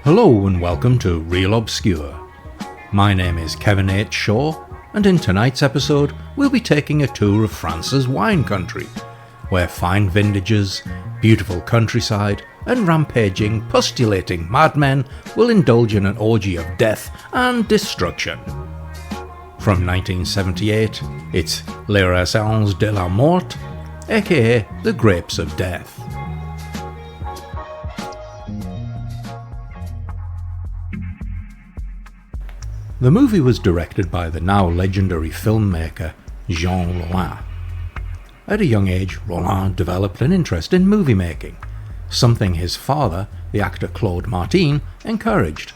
Hello and welcome to Real Obscure. My name is Kevin H. Shaw, and in tonight's episode we'll be taking a tour of France's wine country, where fine vintages, beautiful countryside, and rampaging, postulating madmen will indulge in an orgy of death and destruction. From 1978, it's Les Raisins de la Mort, aka The Grapes of Death. The movie was directed by the now legendary filmmaker Jean Rollin. At a young age, Rollin developed an interest in movie making, something his father, the actor Claude Martin, encouraged.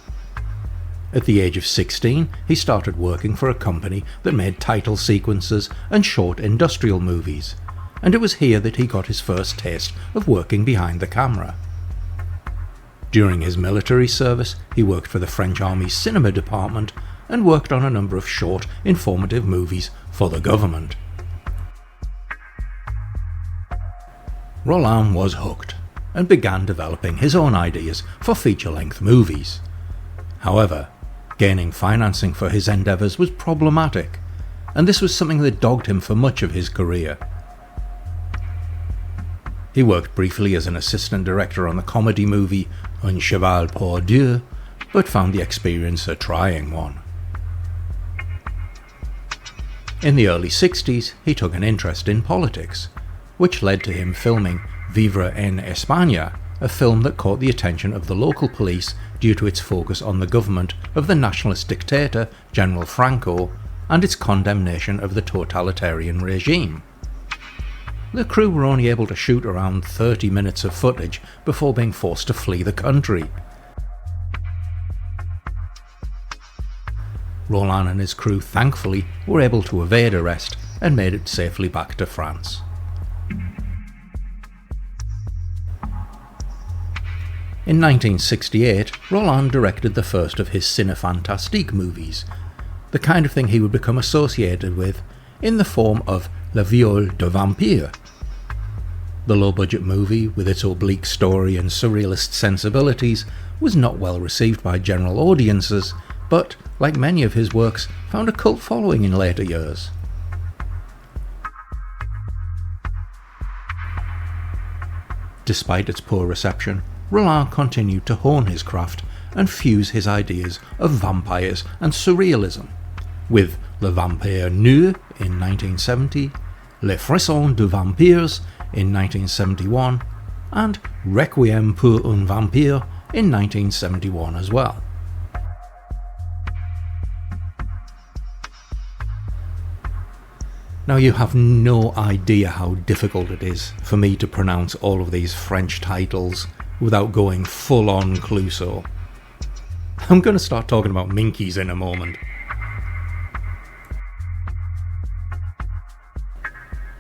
At the age of 16, he started working for a company that made title sequences and short industrial movies, and it was here that he got his first taste of working behind the camera. During his military service, he worked for the French Army's cinema department and worked on a number of short, informative movies for the government. Rollin was hooked and began developing his own ideas for feature-length movies. However, gaining financing for his endeavours was problematic, and this was something that dogged him for much of his career. He worked briefly as an assistant director on the comedy movie Un Cheval pour Dieu, but found the experience a trying one. In the early 60s, he took an interest in politics, which led to him filming Vivre en España, a film that caught the attention of the local police due to its focus on the government of the nationalist dictator General Franco and its condemnation of the totalitarian regime. The crew were only able to shoot around 30 minutes of footage before being forced to flee the country. Rollin and his crew thankfully were able to evade arrest and made it safely back to France. In 1968, Rollin directed the first of his cinefantastique movies, the kind of thing he would become associated with in the form of Le Viol de Vampire. The low-budget movie, with its oblique story and surrealist sensibilities, was not well received by general audiences, but, like many of his works, found a cult following in later years. Despite its poor reception, Rollin continued to hone his craft and fuse his ideas of vampires and surrealism, with Le Vampire Nu in 1970, Les Frissons du Vampires in 1971, and Requiem pour un Vampire in 1971 as well. Now, you have no idea how difficult it is for me to pronounce all of these French titles without going full-on Clouseau. I'm going to start talking about minkies in a moment.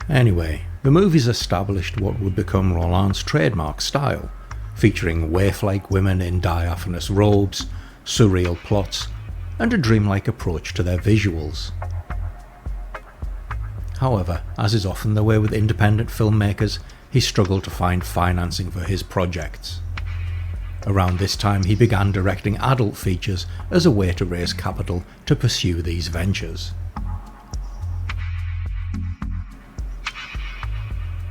Anyway, the movies established what would become Rollin's trademark style, featuring waif-like women in diaphanous robes, surreal plots, and a dreamlike approach to their visuals. However, as is often the way with independent filmmakers, he struggled to find financing for his projects. Around this time, he began directing adult features as a way to raise capital to pursue these ventures.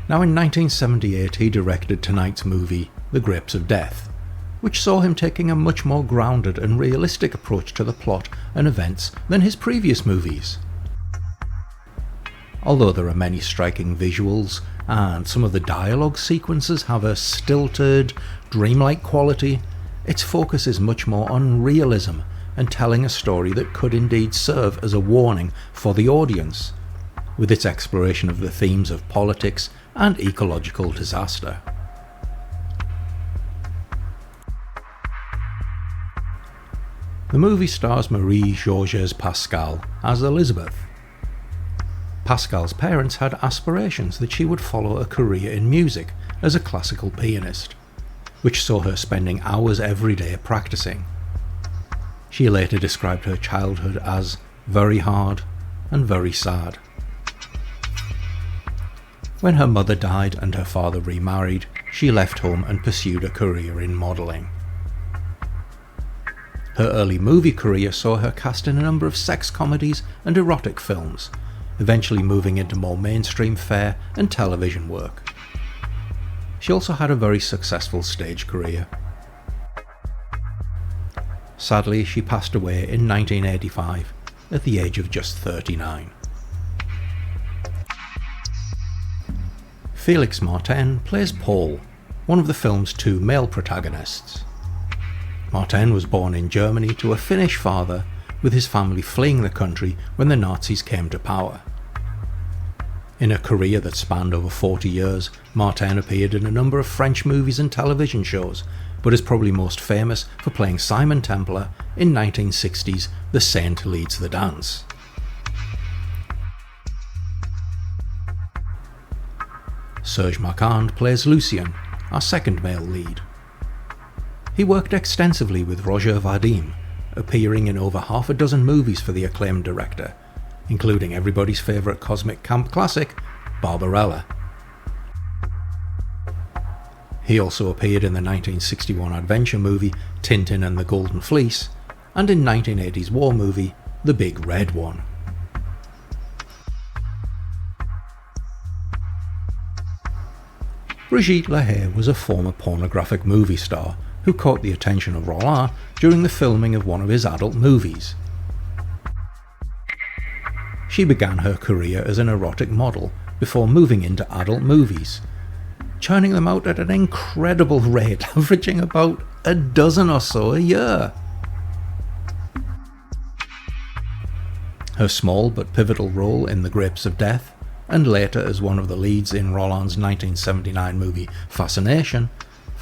Now, in 1978, he directed tonight's movie, The Grapes of Death, which saw him taking a much more grounded and realistic approach to the plot and events than his previous movies. Although there are many striking visuals, and some of the dialogue sequences have a stilted, dreamlike quality, its focus is much more on realism and telling a story that could indeed serve as a warning for the audience, with its exploration of the themes of politics and ecological disaster. The movie stars Marie-Georges Pascal as Elizabeth. Pascal's parents had aspirations that she would follow a career in music as a classical pianist, which saw her spending hours every day practicing. She later described her childhood as very hard and very sad. When her mother died and her father remarried, she left home and pursued a career in modelling. Her early movie career saw her cast in a number of sex comedies and erotic films, eventually moving into more mainstream fare and television work. She also had a very successful stage career. Sadly, she passed away in 1985 at the age of just 39. Felix Marten plays Paul, one of the film's two male protagonists. Marten was born in Germany to a Finnish father, with his family fleeing the country when the Nazis came to power. In a career that spanned over 40 years, Marten appeared in a number of French movies and television shows, but is probably most famous for playing Simon Templar in 1960's The Saint Leads the Dance. Serge Marquand plays Lucien, our second male lead. He worked extensively with Roger Vadim, appearing in over half a dozen movies for the acclaimed director, including everybody's favourite cosmic camp classic, Barbarella. He also appeared in the 1961 adventure movie Tintin and the Golden Fleece, and in 1980's war movie The Big Red One. Brigitte Lahaie was a former pornographic movie star who caught the attention of Rollin during the filming of one of his adult movies. She began her career as an erotic model before moving into adult movies, churning them out at an incredible rate, averaging about a dozen or so a year. Her small but pivotal role in The Grapes of Death, and later as one of the leads in Rollin's 1979 movie Fascination,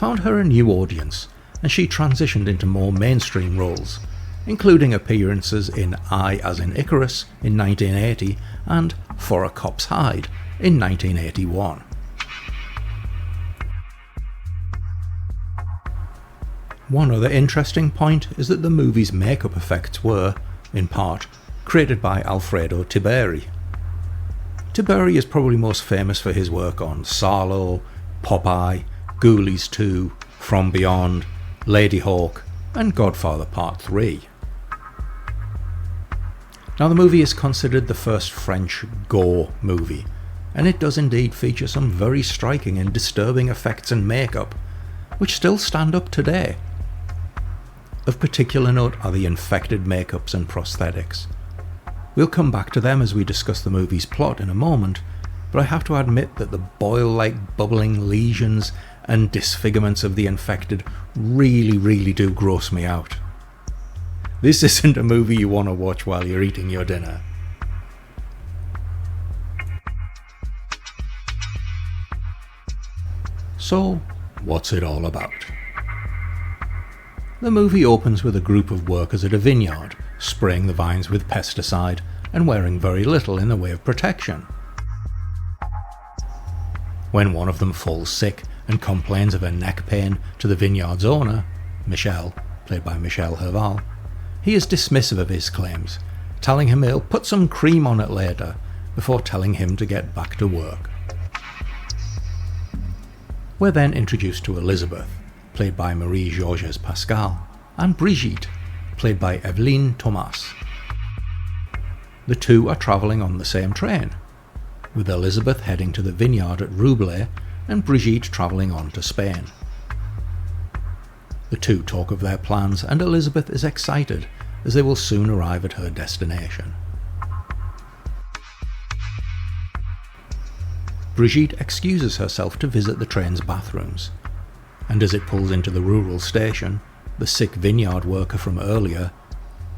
found her a new audience, and she transitioned into more mainstream roles, including appearances in I as in Icarus in 1980 and For a Cop's Hide in 1981. One other interesting point is that the movie's makeup effects were, in part, created by Alfredo Tiberi. Tiberi is probably most famous for his work on Sarlo, Popeye, Ghoulies 2, From Beyond, Lady Hawk, and Godfather Part 3. Now, the movie is considered the first French gore movie, and it does indeed feature some very striking and disturbing effects and makeup, which still stand up today. Of particular note are the infected makeups and prosthetics. We'll come back to them as we discuss the movie's plot in a moment, but I have to admit that the boil-like bubbling lesions and disfigurements of the infected really do gross me out. This isn't a movie you want to watch while you're eating your dinner. So, what's it all about? The movie opens with a group of workers at a vineyard, spraying the vines with pesticide and wearing very little in the way of protection. When one of them falls sick and complains of a neck pain to the vineyard's owner, Michel, played by Michel Herval, he is dismissive of his claims, telling him he'll put some cream on it later, before telling him to get back to work. We're then introduced to Elizabeth, played by Marie-Georges Pascal, and Brigitte, played by Evelyne Thomas. The two are travelling on the same train, with Elizabeth heading to the vineyard at Roubaix and Brigitte travelling on to Spain. The two talk of their plans, and Elizabeth is excited as they will soon arrive at her destination. Brigitte excuses herself to visit the train's bathrooms, and as it pulls into the rural station, the sick vineyard worker from earlier,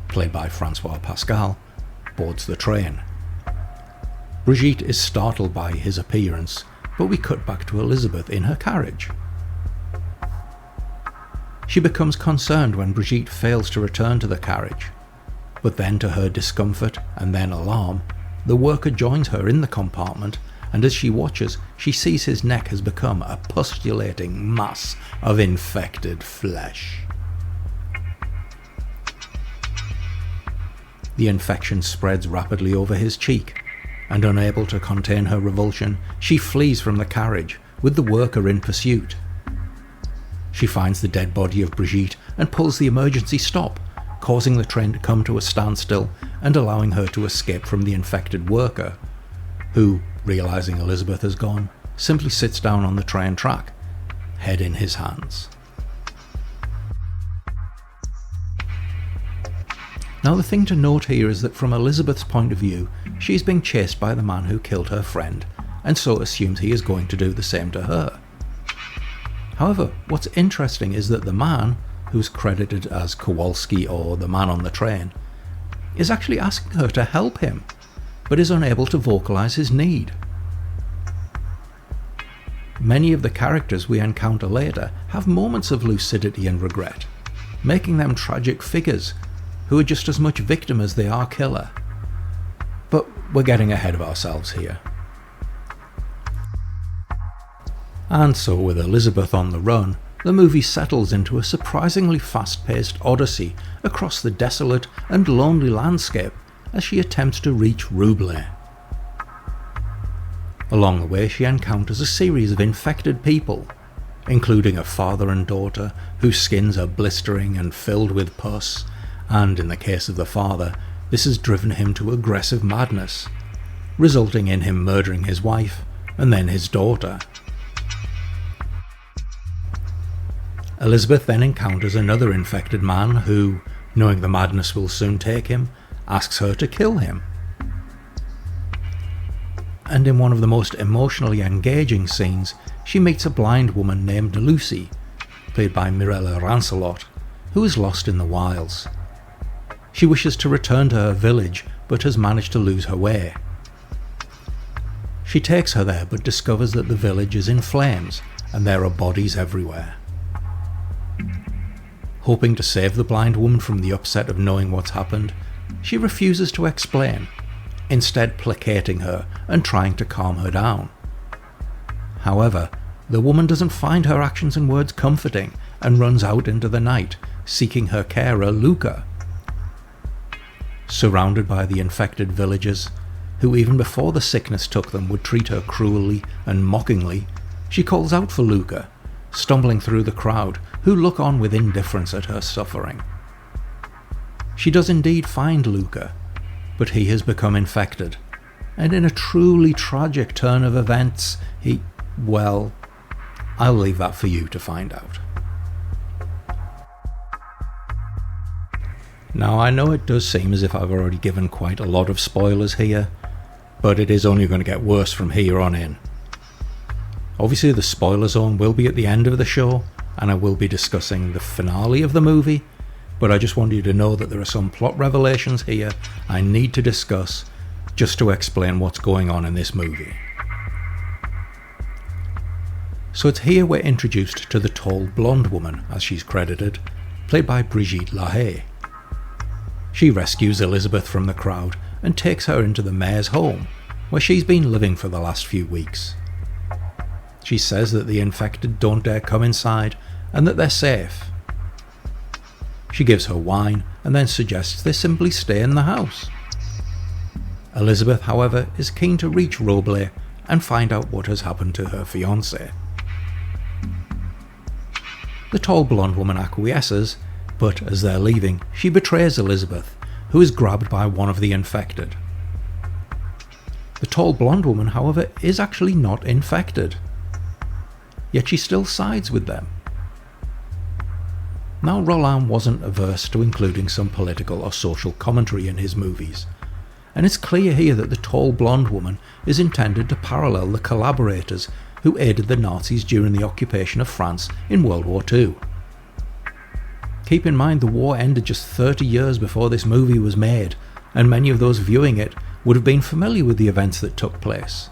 played by Francois Pascal, boards the train. Brigitte is startled by his appearance, but we cut back to Elizabeth in her carriage. She becomes concerned when Brigitte fails to return to the carriage, but then to her discomfort and then alarm, the worker joins her in the compartment, and as she watches, she sees his neck has become a pustulating mass of infected flesh. The infection spreads rapidly over his cheek, and unable to contain her revulsion, she flees from the carriage, with the worker in pursuit. She finds the dead body of Brigitte and pulls the emergency stop, causing the train to come to a standstill and allowing her to escape from the infected worker, who, realising Elizabeth has gone, simply sits down on the train track, head in his hands. Now the thing to note here is that from Elizabeth's point of view, she's being chased by the man who killed her friend, and so assumes he is going to do the same to her. However, what's interesting is that the man, who's credited as Kowalski or the man on the train, is actually asking her to help him, but is unable to vocalise his need. Many of the characters we encounter later have moments of lucidity and regret, making them tragic figures who are just as much victim as they are killer. But we're getting ahead of ourselves here. And so, with Elizabeth on the run, the movie settles into a surprisingly fast-paced odyssey across the desolate and lonely landscape as she attempts to reach Roubaix. Along the way, she encounters a series of infected people, including a father and daughter whose skins are blistering and filled with pus, and in the case of the father, this has driven him to aggressive madness, resulting in him murdering his wife and then his daughter. Elizabeth then encounters another infected man who, knowing the madness will soon take him, asks her to kill him. And in one of the most emotionally engaging scenes, she meets a blind woman named Lucy, played by Mirella Rancelot, who is lost in the wilds. She wishes to return to her village, but has managed to lose her way. She takes her there, but discovers that the village is in flames, and there are bodies everywhere. Hoping to save the blind woman from the upset of knowing what's happened, she refuses to explain, instead placating her and trying to calm her down. However, the woman doesn't find her actions and words comforting and runs out into the night, seeking her carer Luca. Surrounded by the infected villagers, who even before the sickness took them would treat her cruelly and mockingly, she calls out for Luca, stumbling through the crowd, who look on with indifference at her suffering. She does indeed find Luca, but he has become infected, and in a truly tragic turn of events, well, I'll leave that for you to find out. Now, I know it does seem as if I've already given quite a lot of spoilers here, but it is only going to get worse from here on in. Obviously, the spoiler zone will be at the end of the show, and I will be discussing the finale of the movie, but I just want you to know that there are some plot revelations here I need to discuss just to explain what's going on in this movie. So it's here we're introduced to the tall blonde woman, as she's credited, played by Brigitte Lahaie. She rescues Elizabeth from the crowd and takes her into the mayor's home, where she's been living for the last few weeks. She says that the infected don't dare come inside and that they're safe. She gives her wine and then suggests they simply stay in the house. Elizabeth, however, is keen to reach Roubaix and find out what has happened to her fiancé. The tall blonde woman acquiesces, but as they're leaving, she betrays Elizabeth, who is grabbed by one of the infected. The tall blonde woman, however, is actually not infected, yet she still sides with them. Now, Rollin wasn't averse to including some political or social commentary in his movies, and it's clear here that the tall blonde woman is intended to parallel the collaborators who aided the Nazis during the occupation of France in World War II. Keep in mind the war ended just 30 years before this movie was made, and many of those viewing it would have been familiar with the events that took place.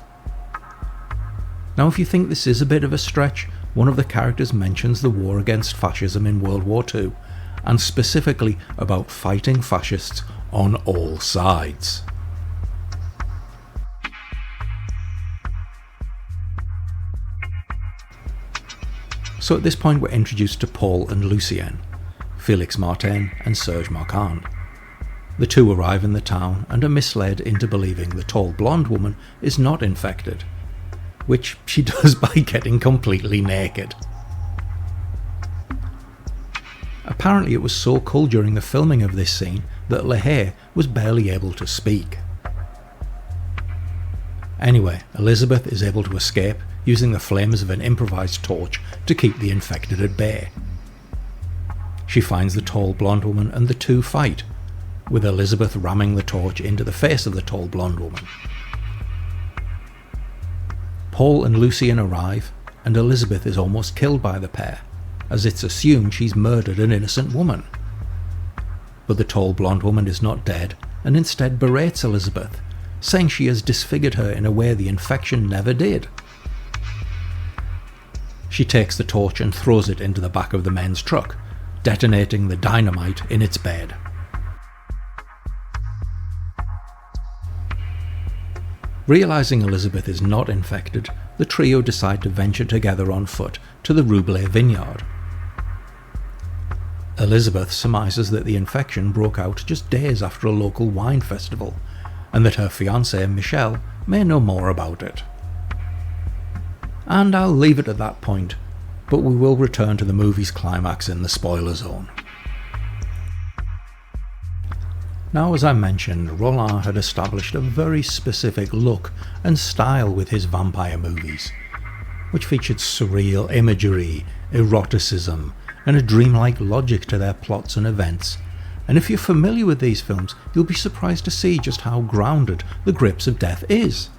Now, if you think this is a bit of a stretch, one of the characters mentions the war against fascism in World War II, and specifically about fighting fascists on all sides. So at this point we're introduced to Paul and Lucien, Felix Marten and Serge Marquand. The two arrive in the town and are misled into believing the tall blonde woman is not infected, which she does by getting completely naked. Apparently it was so cold during the filming of this scene that Lahaie was barely able to speak. Anyway, Elizabeth is able to escape using the flames of an improvised torch to keep the infected at bay. She finds the tall blonde woman and the two fight, with Elizabeth ramming the torch into the face of the tall blonde woman. Paul and Lucien arrive, and Elizabeth is almost killed by the pair, as it's assumed she's murdered an innocent woman. But the tall blonde woman is not dead, and instead berates Elizabeth, saying she has disfigured her in a way the infection never did. She takes the torch and throws it into the back of the men's truck, detonating the dynamite in its bed. Realising Elizabeth is not infected, the trio decide to venture together on foot to the Roublé vineyard. Elizabeth surmises that the infection broke out just days after a local wine festival, and that her fiancé Michel may know more about it. And I'll leave it at that point, but we will return to the movie's climax in the spoiler zone. Now, as I mentioned, Rollin had established a very specific look and style with his vampire movies, which featured surreal imagery, eroticism, and a dreamlike logic to their plots and events. And if you're familiar with these films, you'll be surprised to see just how grounded The Grips of Death is.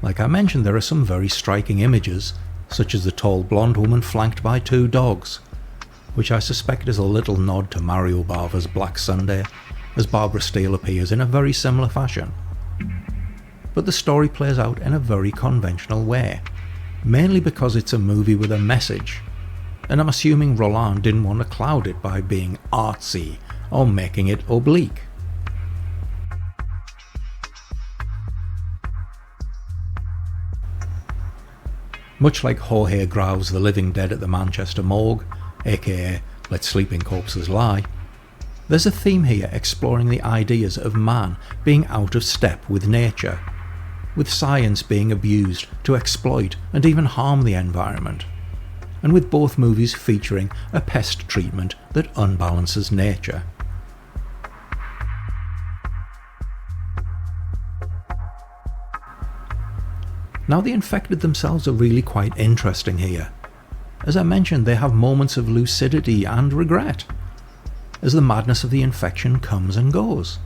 Like I mentioned, there are some very striking images, such as the tall blonde woman flanked by two dogs, which I suspect is a little nod to Mario Bava's Black Sunday, as Barbara Steele appears in a very similar fashion. But the story plays out in a very conventional way, mainly because it's a movie with a message, and I'm assuming Rollin didn't want to cloud it by being artsy or making it oblique. Much like Jorge Grau's The Living Dead at the Manchester Morgue, aka Let Sleeping Corpses Lie, there's a theme here exploring the ideas of man being out of step with nature, with science being abused to exploit and even harm the environment, and with both movies featuring a pest treatment that unbalances nature. Now, the infected themselves are really quite interesting here. As I mentioned, they have moments of lucidity and regret, as the madness of the infection comes and goes.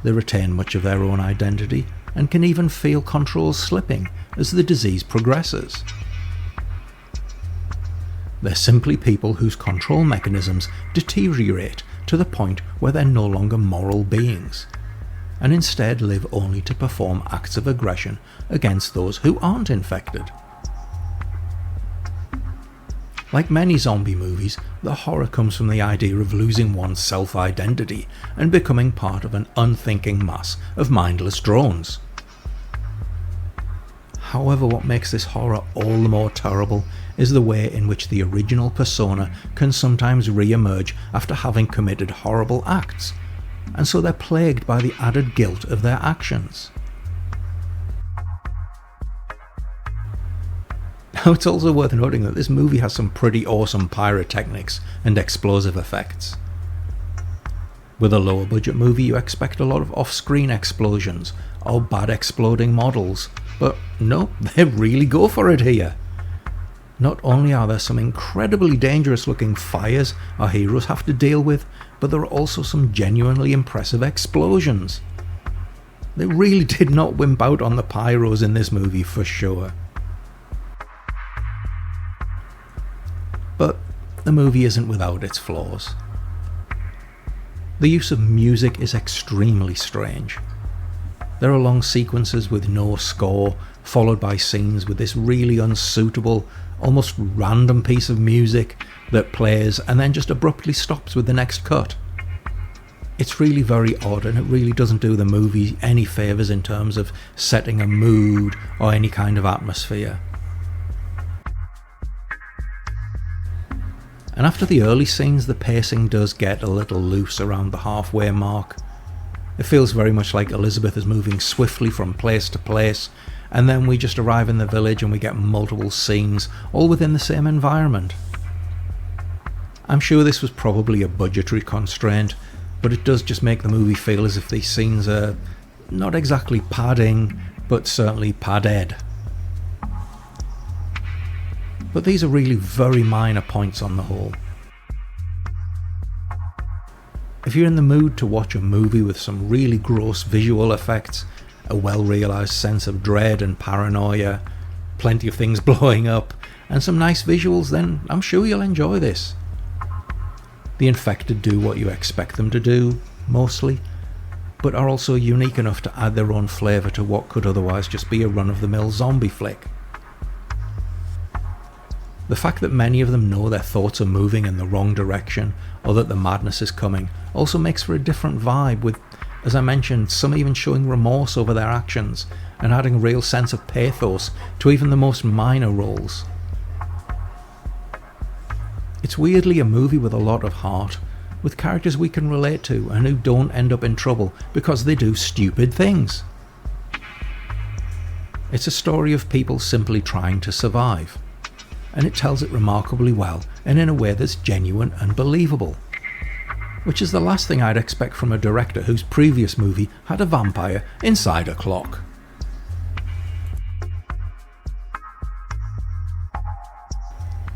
They retain much of their own identity and can even feel control slipping as the disease progresses. They're simply people whose control mechanisms deteriorate to the point where they're no longer moral beings, and instead live only to perform acts of aggression against those who aren't infected. Like many zombie movies, the horror comes from the idea of losing one's self-identity and becoming part of an unthinking mass of mindless drones. However, what makes this horror all the more terrible is the way in which the original persona can sometimes re-emerge after having committed horrible acts, and so they're plagued by the added guilt of their actions. Now, it's also worth noting that this movie has some pretty awesome pyrotechnics and explosive effects. With a lower budget movie, you expect a lot of off-screen explosions or bad exploding models, but no, they really go for it here. Not only are there some incredibly dangerous looking fires our heroes have to deal with, but there are also some genuinely impressive explosions. They really did not wimp out on the pyros in this movie for sure. But the movie isn't without its flaws. The use of music is extremely strange. There are long sequences with no score, followed by scenes with this really unsuitable, almost random piece of music that plays and then just abruptly stops with the next cut. It's really very odd, and it really doesn't do the movie any favours in terms of setting a mood or any kind of atmosphere. And after the early scenes, the pacing does get a little loose around the halfway mark. It feels very much like Elizabeth is moving swiftly from place to place, and then we just arrive in the village and we get multiple scenes, all within the same environment. I'm sure this was probably a budgetary constraint, but it does just make the movie feel as if these scenes are not exactly padding, but certainly padded. But these are really very minor points on the whole. If you're in the mood to watch a movie with some really gross visual effects, a well-realised sense of dread and paranoia, plenty of things blowing up, and some nice visuals, then I'm sure you'll enjoy this. The infected do what you expect them to do, mostly, but are also unique enough to add their own flavour to what could otherwise just be a run-of-the-mill zombie flick. The fact that many of them know their thoughts are moving in the wrong direction, or that the madness is coming, also makes for a different vibe, with, as I mentioned, some even showing remorse over their actions, and adding a real sense of pathos to even the most minor roles. It's weirdly a movie with a lot of heart, with characters we can relate to and who don't end up in trouble because they do stupid things. It's a story of people simply trying to survive, and it tells it remarkably well and in a way that's genuine and believable, which is the last thing I'd expect from a director whose previous movie had a vampire inside a clock.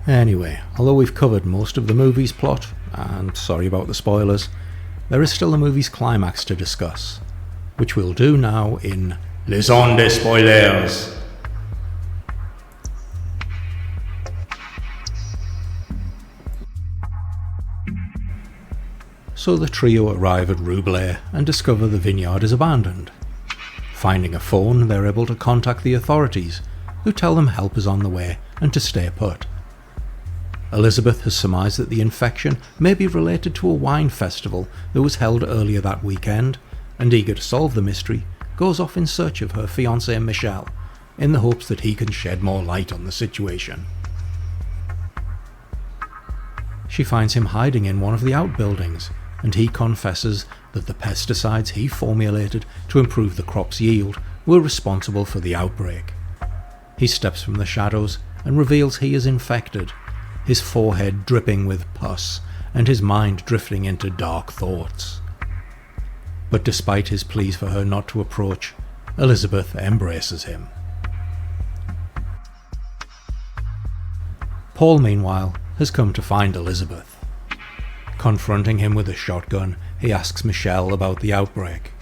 Anyway, although we've covered most of the movie's plot, and sorry about the spoilers, there is still the movie's climax to discuss, which we'll do now in Les Zones des Spoilers. So the trio arrive at Roublay and discover the vineyard is abandoned. Finding a phone, they're able to contact the authorities, who tell them help is on the way and to stay put. Elizabeth has surmised that the infection may be related to a wine festival that was held earlier that weekend, and eager to solve the mystery, goes off in search of her fiancé Michel, in the hopes that he can shed more light on the situation. She finds him hiding in one of the outbuildings, and he confesses that the pesticides he formulated to improve the crop's yield were responsible for the outbreak. He steps from the shadows and reveals he is infected, his forehead dripping with pus and his mind drifting into dark thoughts. But despite his pleas for her not to approach, Elizabeth embraces him. Paul, meanwhile, has come to find Elizabeth. Confronting him with a shotgun, he asks Michel about the outbreak.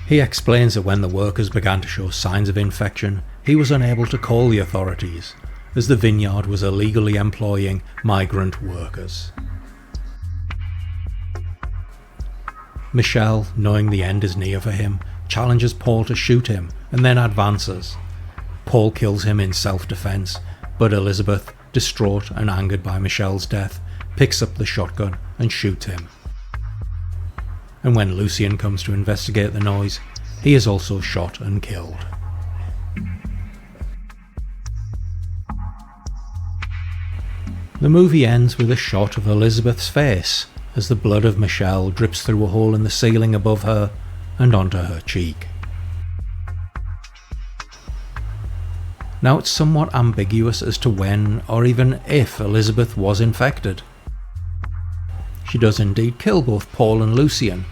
He explains that when the workers began to show signs of infection, he was unable to call the authorities, as the vineyard was illegally employing migrant workers. Michel, knowing the end is near for him, challenges Paul to shoot him and then advances. Paul kills him in self-defense, but Elizabeth, distraught and angered by Michel's death, picks up the shotgun and shoots him. And when Lucien comes to investigate the noise, he is also shot and killed. The movie ends with a shot of Elizabeth's face as the blood of Michel drips through a hole in the ceiling above her and onto her cheek. Now it's somewhat ambiguous as to when or even if Elizabeth was infected. She does indeed kill both Paul and Lucien,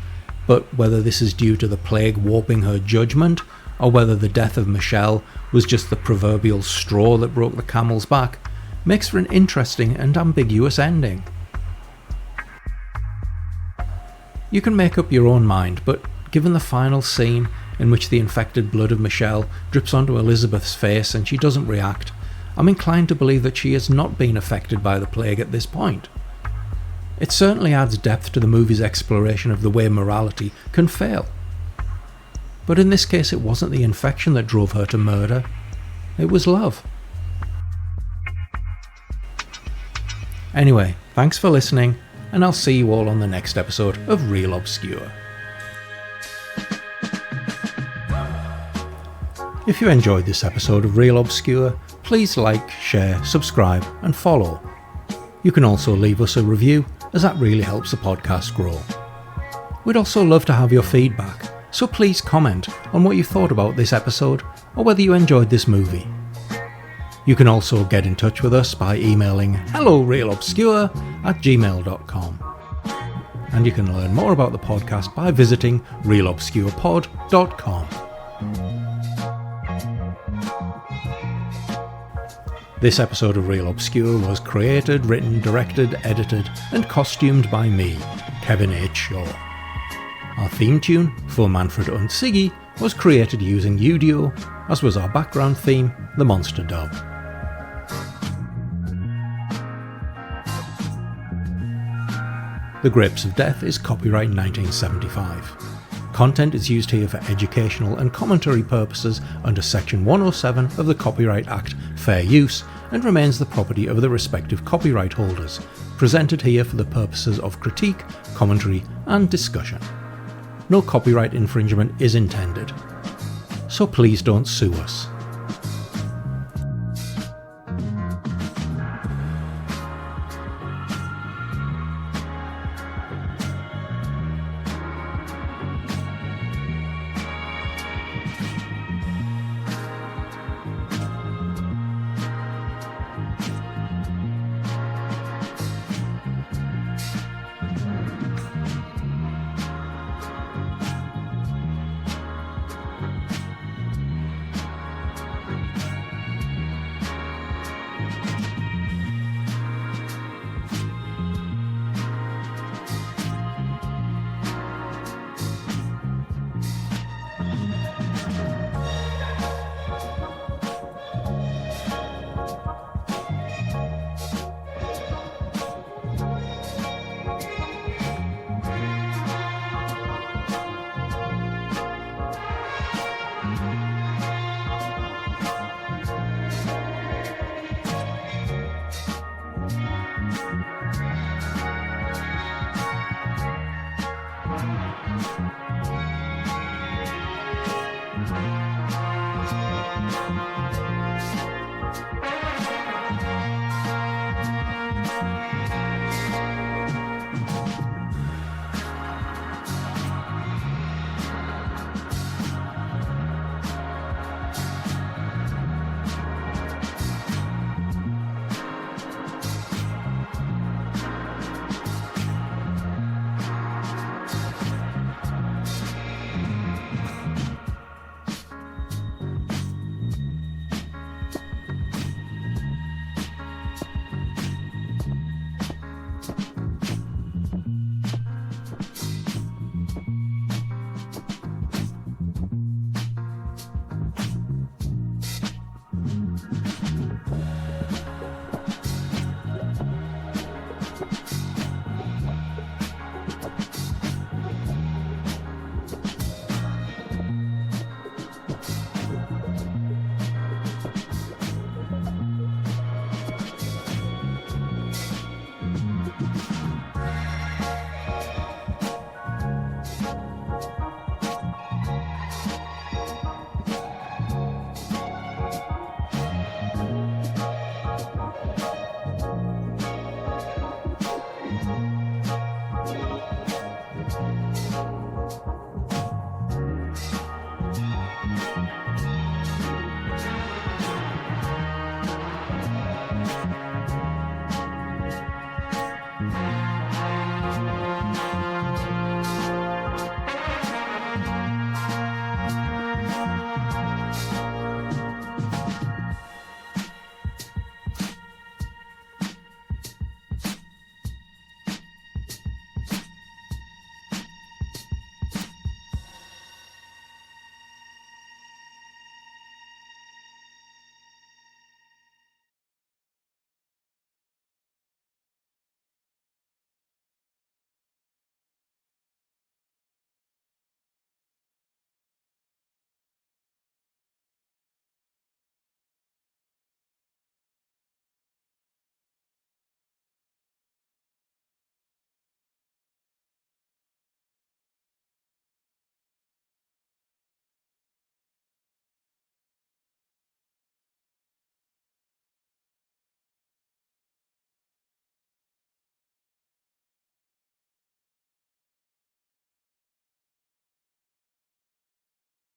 but whether this is due to the plague warping her judgment or whether the death of Michel was just the proverbial straw that broke the camel's back makes for an interesting and ambiguous ending. You can make up your own mind, but given the final scene in which the infected blood of Michel drips onto Elizabeth's face and she doesn't react, I'm inclined to believe that she has not been affected by the plague at this point. It certainly adds depth to the movie's exploration of the way morality can fail. But in this case it wasn't the infection that drove her to murder, it was love. Anyway, thanks for listening, and I'll see you all on the next episode of Real Obscure. If you enjoyed this episode of Real Obscure, please like, share, subscribe, and follow. You can also leave us a review, as that really helps the podcast grow. We'd also love to have your feedback, so please comment on what you thought about this episode or whether you enjoyed this movie. You can also get in touch with us by emailing hellorealobscure@gmail.com. And you can learn more about the podcast by visiting realobscurepod.com. This episode of Real Obscure was created, written, directed, edited and costumed by me, Kevin H. Shaw. Our theme tune, for Manfred und Siggy, was created using Udio, as was our background theme, The Monster Dove. The Grapes of Death is copyright 1975. Content is used here for educational and commentary purposes under Section 107 of the Copyright Act, Fair Use, and remains the property of the respective copyright holders, presented here for the purposes of critique, commentary and discussion. No copyright infringement is intended, so please don't sue us.